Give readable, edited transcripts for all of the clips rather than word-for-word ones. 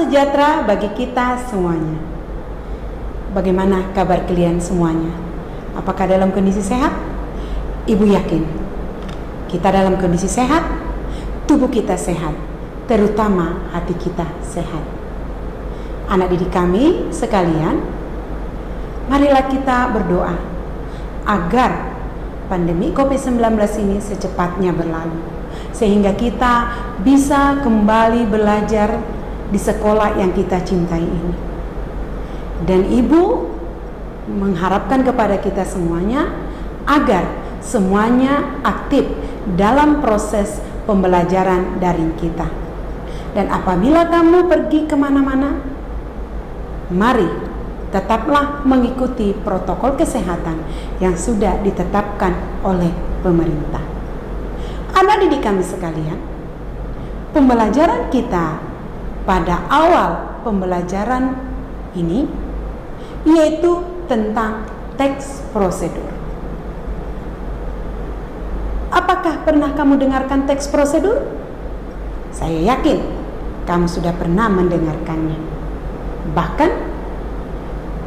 sejahtera bagi kita semuanya. Bagaimana kabar kalian semuanya? Apakah dalam kondisi sehat? Ibu yakin kita dalam kondisi sehat, tubuh kita sehat, terutama hati kita sehat. Anak didik kami sekalian, marilah kita berdoa agar pandemi COVID-19 ini secepatnya berlalu, sehingga kita bisa kembali belajar di sekolah yang kita cintai ini. Dan Ibu mengharapkan kepada kita semuanya agar semuanya aktif dalam proses pembelajaran daring kita. Dan apabila kamu pergi kemana-mana, mari tetaplah mengikuti protokol kesehatan yang sudah ditetapkan oleh pemerintah. Anak didik kami sekalian, pembelajaran kita pada awal pembelajaran ini yaitu tentang teks prosedur. Apakah pernah kamu dengarkan teks prosedur? Saya yakin kamu sudah pernah mendengarkannya. Bahkan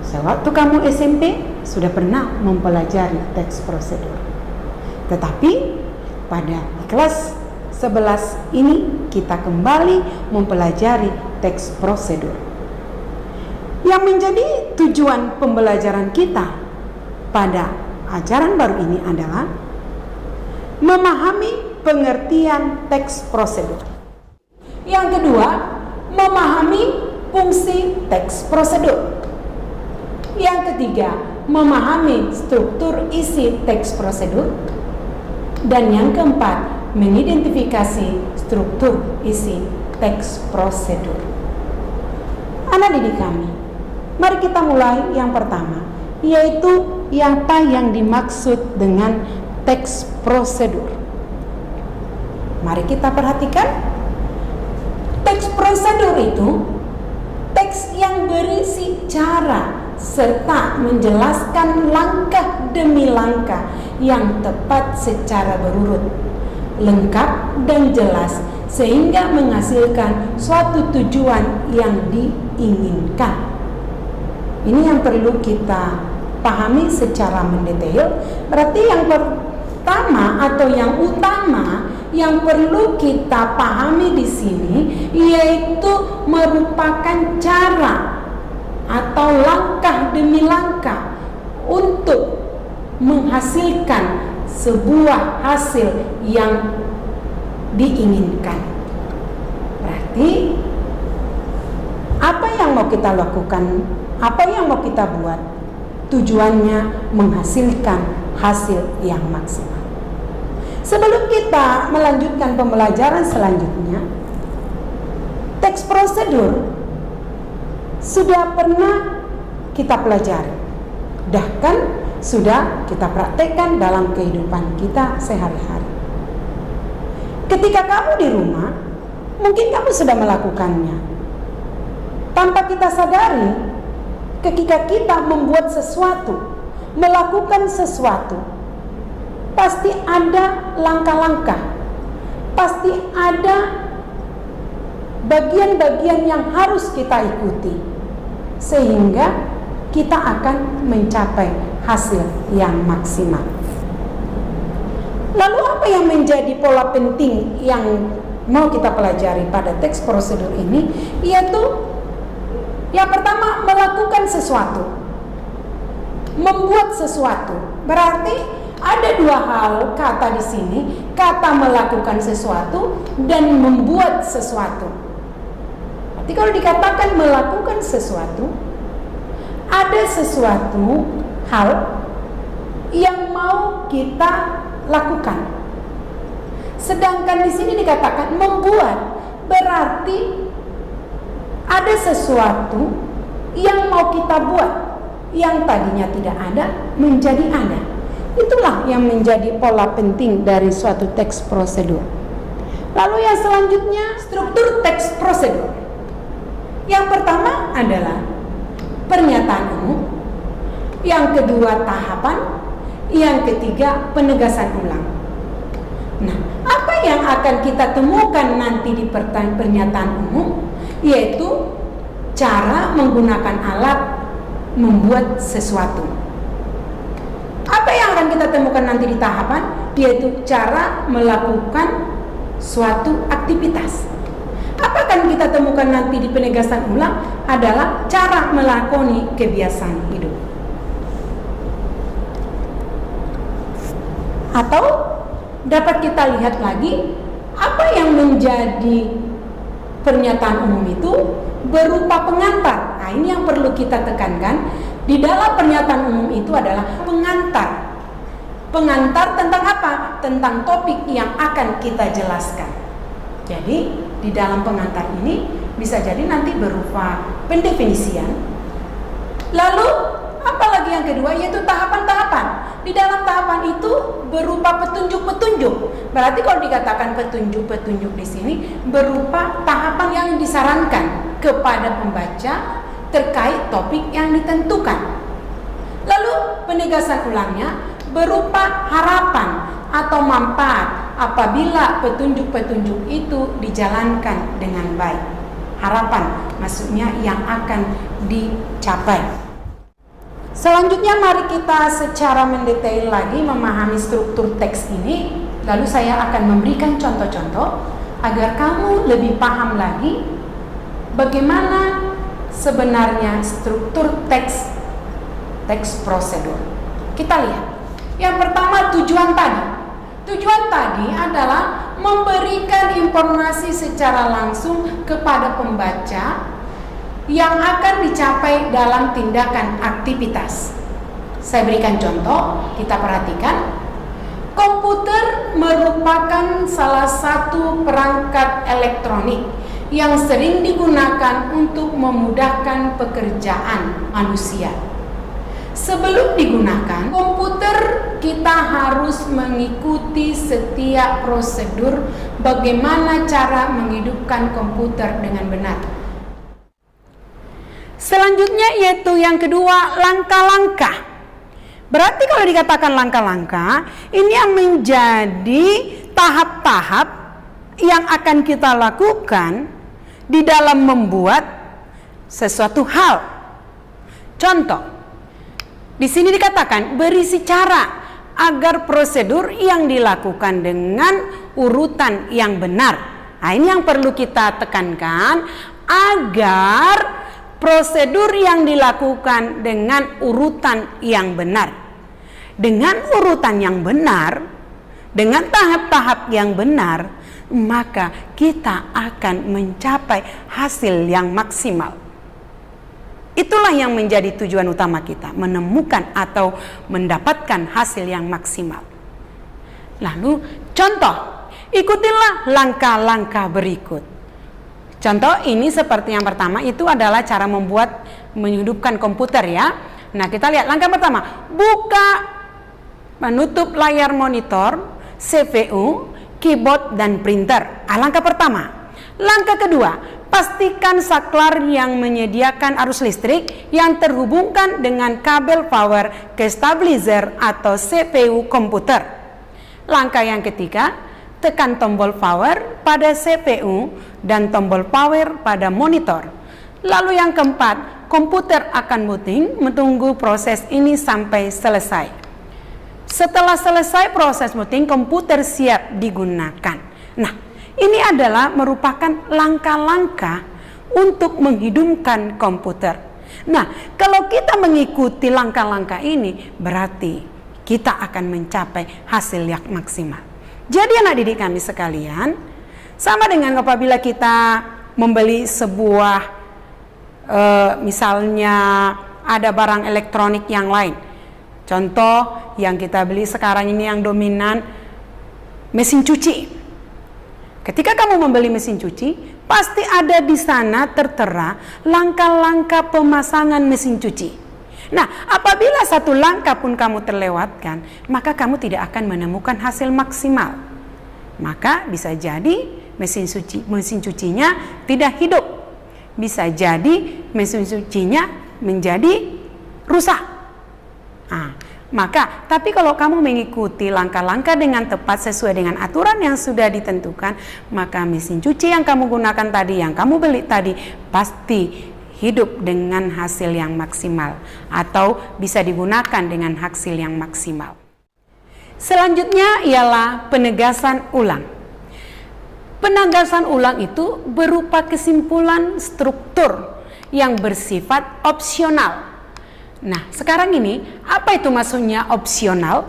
sewaktu kamu SMP sudah pernah mempelajari teks prosedur. Tetapi pada kelas 11 ini kita kembali mempelajari teks prosedur. Yang menjadi tujuan pembelajaran kita pada ajaran baru ini adalah memahami pengertian teks prosedur. Yang kedua, memahami fungsi teks prosedur. Yang ketiga, memahami struktur isi teks prosedur. Dan yang keempat, mengidentifikasi struktur isi teks prosedur. Anak didik kami, mari kita mulai yang pertama, yaitu yang dimaksud dengan teks prosedur. Mari kita perhatikan, teks prosedur itu teks yang berisi cara serta menjelaskan langkah demi langkah yang tepat secara berurut, lengkap dan jelas, sehingga menghasilkan suatu tujuan yang diinginkan. Ini yang perlu kita pahami secara mendetail. Berarti yang pertama atau yang utama yang perlu kita pahami di sini yaitu merupakan cara atau langkah demi langkah untuk menghasilkan sebuah hasil yang diinginkan. Berarti apa yang mau kita lakukan, apa yang mau kita buat, tujuannya menghasilkan hasil yang maksimal. Sebelum kita melanjutkan pembelajaran selanjutnya, teks prosedur sudah pernah kita pelajari, bahkan sudah kita praktekkan dalam kehidupan kita sehari-hari. Ketika kamu di rumah, mungkin kamu sudah melakukannya. Tanpa kita sadari, ketika kita membuat sesuatu, melakukan sesuatu, pasti ada langkah-langkah, pasti ada bagian-bagian yang harus kita ikuti, sehingga kita akan mencapai hasil yang maksimal. Lalu apa yang menjadi pola penting yang mau kita pelajari pada teks prosedur ini? Yaitu yang pertama, melakukan sesuatu, membuat sesuatu. Berarti ada dua hal kata di sini, kata melakukan sesuatu dan membuat sesuatu. Berarti kalau dikatakan melakukan sesuatu, ada sesuatu hal yang mau kita lakukan. Sedangkan di sini dikatakan membuat, berarti ada sesuatu yang mau kita buat, yang tadinya tidak ada menjadi ada. Itulah yang menjadi pola penting dari suatu teks prosedur. Lalu yang selanjutnya, struktur teks prosedur. Yang pertama adalah pernyataan umum, yang kedua tahapan, yang ketiga penegasan ulang. Nah, apa yang akan kita temukan nanti di pernyataan umum? Yaitu cara menggunakan alat membuat sesuatu. Apa yang akan kita temukan nanti di tahapan? Yaitu cara melakukan suatu aktivitas. Apa akan kita temukan nanti di penegasan ulang? Adalah cara melakoni kebiasaan hidup. Atau dapat kita lihat lagi, apa yang menjadi pernyataan umum itu berupa pengantar. Nah, ini yang perlu kita tekankan. Di dalam pernyataan umum itu adalah pengantar. Pengantar tentang apa? Tentang topik yang akan kita jelaskan. Jadi, di dalam pengantar ini bisa jadi nanti berupa pendefinisian. Lalu, apalagi yang kedua yaitu tahapan-tahapan. Di dalam tahapan itu berupa petunjuk-petunjuk. Berarti kalau dikatakan petunjuk-petunjuk di sini berupa tahapan yang disarankan kepada pembaca terkait topik yang ditentukan. Lalu penegasan ulangnya berupa harapan atau manfaat apabila petunjuk-petunjuk itu dijalankan dengan baik. Harapan maksudnya yang akan dicapai. Selanjutnya mari kita secara mendetail lagi memahami struktur teks ini. Lalu saya akan memberikan contoh-contoh agar kamu lebih paham lagi bagaimana sebenarnya struktur teks prosedur. Kita lihat. Yang pertama, tujuan tadi. Tujuan tadi adalah memberikan informasi secara langsung kepada pembaca yang akan dicapai dalam tindakan aktivitas. Saya berikan contoh, kita perhatikan. Komputer merupakan salah satu perangkat elektronik yang sering digunakan untuk memudahkan pekerjaan manusia. Sebelum digunakan, komputer kita harus mengikuti setiap prosedur bagaimana cara menghidupkan komputer dengan benar. Selanjutnya yaitu yang kedua, langkah-langkah. Berarti kalau dikatakan langkah-langkah, ini yang menjadi tahap-tahap yang akan kita lakukan di dalam membuat sesuatu hal. Contoh, di sini dikatakan berisi cara agar prosedur yang dilakukan dengan urutan yang benar. Nah, ini yang perlu kita tekankan, agar prosedur yang dilakukan dengan urutan yang benar. Dengan urutan yang benar, dengan tahap-tahap yang benar, maka kita akan mencapai hasil yang maksimal. Itulah yang menjadi tujuan utama kita, menemukan atau mendapatkan hasil yang maksimal. Lalu contoh, ikutilah langkah-langkah berikut. Contoh ini seperti yang pertama itu adalah cara menghidupkan komputer ya. Nah, kita lihat langkah pertama, menutup layar monitor, CPU, keyboard dan printer. Langkah pertama. Langkah kedua, pastikan saklar yang menyediakan arus listrik yang terhubungkan dengan kabel power ke stabilizer atau CPU komputer. Langkah yang ketiga, tekan tombol power pada CPU dan tombol power pada monitor. Lalu yang keempat, komputer akan booting, menunggu proses ini sampai selesai. Setelah selesai proses booting, komputer siap digunakan. Nah, ini adalah merupakan langkah-langkah untuk menghidupkan komputer. Nah, kalau kita mengikuti langkah-langkah ini, berarti kita akan mencapai hasil yang maksimal. Jadi anak didik kami sekalian, sama dengan apabila kita membeli sebuah misalnya ada barang elektronik yang lain. Contoh yang kita beli sekarang ini yang dominan, mesin cuci. Ketika kamu membeli mesin cuci, pasti ada di sana tertera langkah-langkah pemasangan mesin cuci. Nah, apabila satu langkah pun kamu terlewatkan, maka kamu tidak akan menemukan hasil maksimal. Maka bisa jadi mesin cucinya tidak hidup. Bisa jadi mesin cucinya menjadi rusak. Tapi kalau kamu mengikuti langkah-langkah dengan tepat sesuai dengan aturan yang sudah ditentukan, maka mesin cuci yang kamu gunakan tadi, yang kamu beli tadi, pasti hidup dengan hasil yang maksimal atau bisa digunakan dengan hasil yang maksimal. Selanjutnya ialah penegasan ulang. Penegasan ulang itu berupa kesimpulan struktur yang bersifat opsional. Nah, sekarang ini apa itu maksudnya opsional?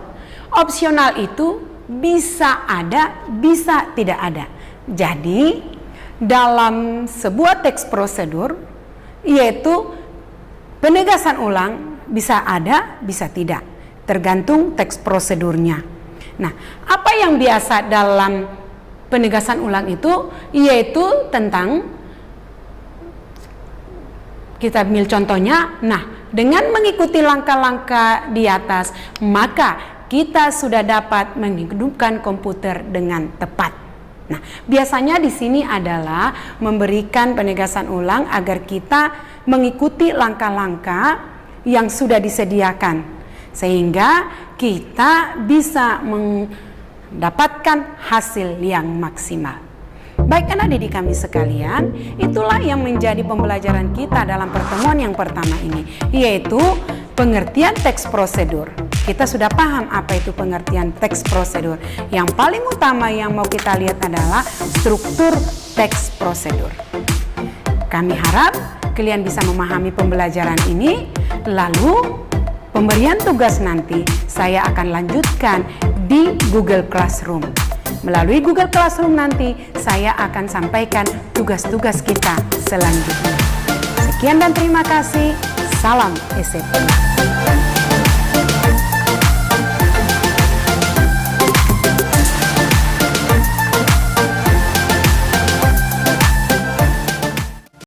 Opsional itu bisa ada, bisa tidak ada. Jadi, dalam sebuah teks prosedur, yaitu penegasan ulang bisa ada, bisa tidak, tergantung teks prosedurnya. Nah, apa yang biasa dalam penegasan ulang itu, yaitu tentang, kita ambil contohnya, nah, dengan mengikuti langkah-langkah di atas, maka kita sudah dapat menghidupkan komputer dengan tepat. Nah, biasanya di sini adalah memberikan penegasan ulang agar kita mengikuti langkah-langkah yang sudah disediakan, sehingga kita bisa mendapatkan hasil yang maksimal. Baik anak didik kami sekalian, itulah yang menjadi pembelajaran kita dalam pertemuan yang pertama ini, yaitu pengertian teks prosedur. Kita sudah paham apa itu pengertian teks prosedur. Yang paling utama yang mau kita lihat adalah struktur teks prosedur. Kami harap kalian bisa memahami pembelajaran ini, lalu pemberian tugas nanti saya akan lanjutkan di Google Classroom. Melalui Google Classroom nanti saya akan sampaikan tugas-tugas kita selanjutnya. Sekian dan terima kasih. Salam SFI.